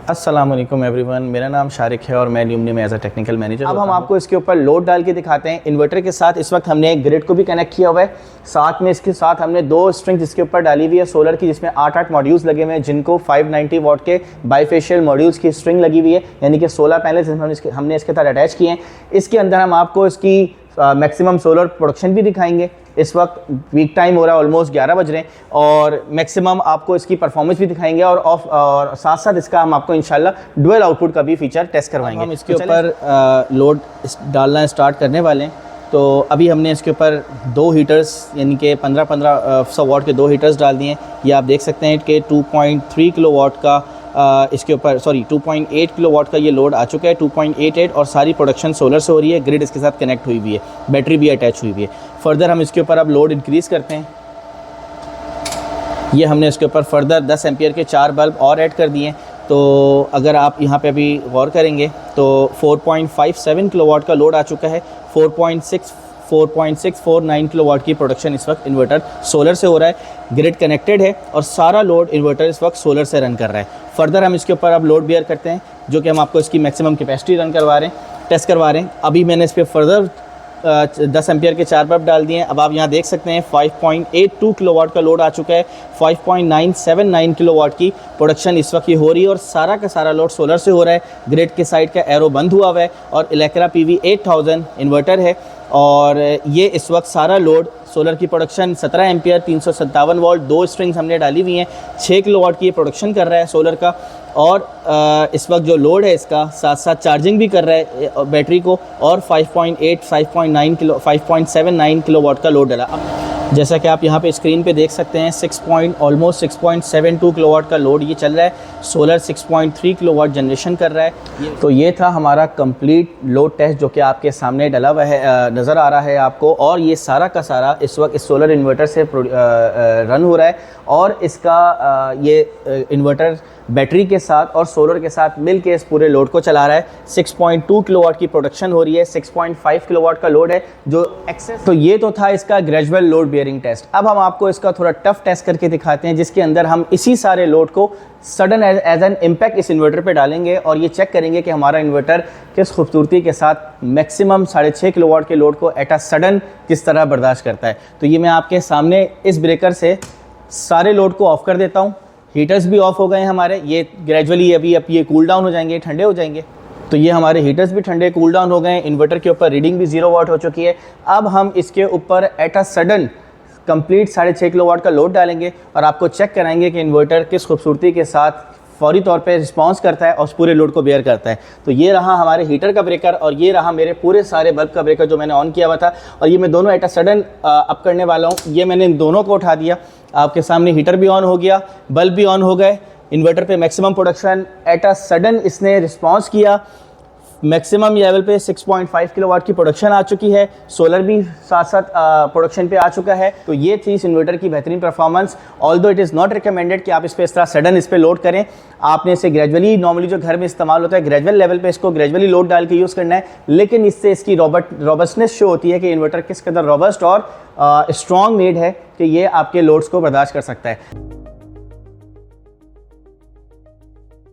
अस्सलाम वालेकुम एवरीवन, मेरा नाम शारिक है और मैं ल्यूमनी में एज अ टेक्निकल मैनेजर। अब हम आपको इसके ऊपर लोड डाल के दिखाते हैं। इन्वर्टर के साथ इस वक्त हमने एक ग्रिड को भी कनेक्ट किया हुआ है, साथ में इसके साथ हमने दो स्ट्रिंग्स इसके ऊपर डाली हुई है सोलर की, जिसमें 8 मॉड्यूल्स लगे हुए हैं, जिनको 590 वाट के बाईफेशियल मॉड्यूल्स की स्ट्रिंग लगी हुई है, यानी कि 16 पैनल्स हमने इसके साथ अटैच किए हैं। इसके अंदर हम आपको इसकी मैक्सिमम सोलर प्रोडक्शन भी दिखाएंगे। इस वक्त वीक टाइम हो रहा है, ऑलमोस्ट 11 बज रहे हैं, और मैक्सिमम आपको इसकी परफॉर्मेंस भी दिखाएंगे और साथ साथ इसका हम आपको इंशाल्लाह डुअल आउटपुट का भी फीचर टेस्ट करवाएंगे। हम इसके ऊपर लोड डालना स्टार्ट करने वाले हैं। तो अभी हमने इसके ऊपर 2 हीटर्स यानी कि 1500 वाट के 2 हीटर्स डाल दिए हैं। ये आप देख सकते हैं कि 2.3 किलो वाट का इसके ऊपर 2.8 किलो वाट का ये लोड आ चुका है, 2.88, और सारी प्रोडक्शन सोलर से हो रही है। ग्रिड इसके साथ कनेक्ट हुई हुई है, बैटरी भी अटैच हुई हुई है। फर्दर हम इसके ऊपर अब लोड इंक्रीज़ करते हैं। ये हमने इसके ऊपर फर्दर 10 एम्पियर के 4 बल्ब और ऐड कर दिए हैं। तो अगर आप यहाँ पे अभी गौर करेंगे तो 4.57 किलोवाट का लोड आ चुका है। 4.649 किलोवाट की प्रोडक्शन इस वक्त इन्वर्टर सोलर से हो रहा है। ग्रिड कनेक्टेड है और सारा लोड इन्वर्टर इस वक्त सोलर से रन कर रहा है। फर्दर हम इसके ऊपर अब लोड बेयर करते हैं, जो कि हम आपको इसकी मैक्सिमम कैपेसिटी टेस्ट करवा रहे हैं। अभी मैंने इस पर फर्दर 10 एम्पियर के 4 बल्ब डाल दिए हैं। अब आप यहाँ देख सकते हैं 5.82 किलोवाट का लोड आ चुका है। 5.979 किलोवाट की प्रोडक्शन इस वक्त ये हो रही है और सारा का सारा लोड सोलर से हो रहा है। ग्रिड के साइड का एरो बंद हुआ हुआ है और इलेक्ट्रा PV 8000 इन्वर्टर है, और ये इस वक्त सारा लोड सोलर की प्रोडक्शन 17 एम्पियर 357 वोल्ट 2 स्ट्रिंग्स हमने डाली हुई हैं, 6 किलोवाट की ये प्रोडक्शन कर रहा है सोलर का। और इस वक्त जो लोड है इसका साथ साथ चार्जिंग भी कर रहा है बैटरी को, और 5.79 किलोवाट का लोड डाला। जैसा कि आप यहाँ पे स्क्रीन पे देख सकते हैं ऑलमोस्ट 6.72 किलोवाट का लोड ये चल रहा है। सोलर 6.3 किलोवाट जनरेशन कर रहा है। तो ये था हमारा कंप्लीट लोड टेस्ट, जो कि आपके सामने डला हुआ है, नज़र आ रहा है आपको। और ये सारा का सारा इस वक्त इस सोलर इन्वर्टर से रन हो रहा है, और इसका ये इन्वर्टर बैटरी के साथ और सोलर के साथ मिल के इस पूरे लोड को चला रहा है। 6.2 किलोवाट की प्रोडक्शन हो रही है, 6.5 किलोवाट का लोड है जो एक्सेस। तो ये तो था इसका ग्रेजुअल लोड बियरिंग टेस्ट। अब हम आपको इसका थोड़ा टफ टेस्ट करके दिखाते हैं, जिसके अंदर हम इसी सारे लोड को सडन एज एन इम्पैक्ट इस इन्वर्टर पे डालेंगे और ये चेक करेंगे कि हमारा इन्वर्टर किस खूबसूरती के साथ मैक्सिमम 6.5 किलोवाट के लोड को एट अ सडन किस तरह बर्दाश्त करता है। तो ये मैं आपके सामने इस ब्रेकर से सारे लोड को ऑफ कर देता हूँ। हीटर्स भी ऑफ हो गए हैं हमारे, ये ग्रेजुअली अभी ये कूल डाउन हो जाएंगे, ठंडे हो जाएंगे। तो ये हमारे हीटर्स भी ठंडे कूल डाउन हो गए हैं। इन्वर्टर के ऊपर रीडिंग भी 0 वाट हो चुकी है। अब हम इसके ऊपर at a sudden complete 6.5 kilowatt का लोड डालेंगे और आपको चेक कराएंगे कि इन्वर्टर किस खूबसूरती के साथ फौरी तौर पे रिस्पांस करता है और उस पूरे लोड को बेयर करता है। तो ये रहा हमारे हीटर का ब्रेकर और ये रहा मेरे पूरे सारे बल्ब का ब्रेकर जो मैंने ऑन किया हुआ था, और ये मैं दोनों एट अ सडन अप करने वाला हूँ। ये मैंने इन दोनों को उठा दिया, आपके सामने हीटर भी ऑन हो गया, बल्ब भी ऑन हो गए। इन्वर्टर पे maximum production at a sudden इसने रिस्पांस किया। मैक्सिमम लेवल पे 6.5 किलोवाट की प्रोडक्शन आ चुकी है। सोलर भी साथ साथ प्रोडक्शन पे आ चुका है। तो ये थी इस इन्वर्टर की बेहतरीन performance. Although it is not recommended कि आप इस पर इस तरह सडन इस पर लोड करें। आपने इसे ग्रेजुअली, नॉर्मली जो घर में इस्तेमाल होता है ग्रेजुअल लेवल पे इसको ग्रेजुअली लोड डाल के यूज़ करना है, लेकिन इससे इसकी रॉबस्टनेस शो होती है कि इन्वर्टर किस कदर रॉबस्ट और स्ट्रॉन्ग मेड है कि ये आपके लोड्स को बर्दाश्त कर सकता है।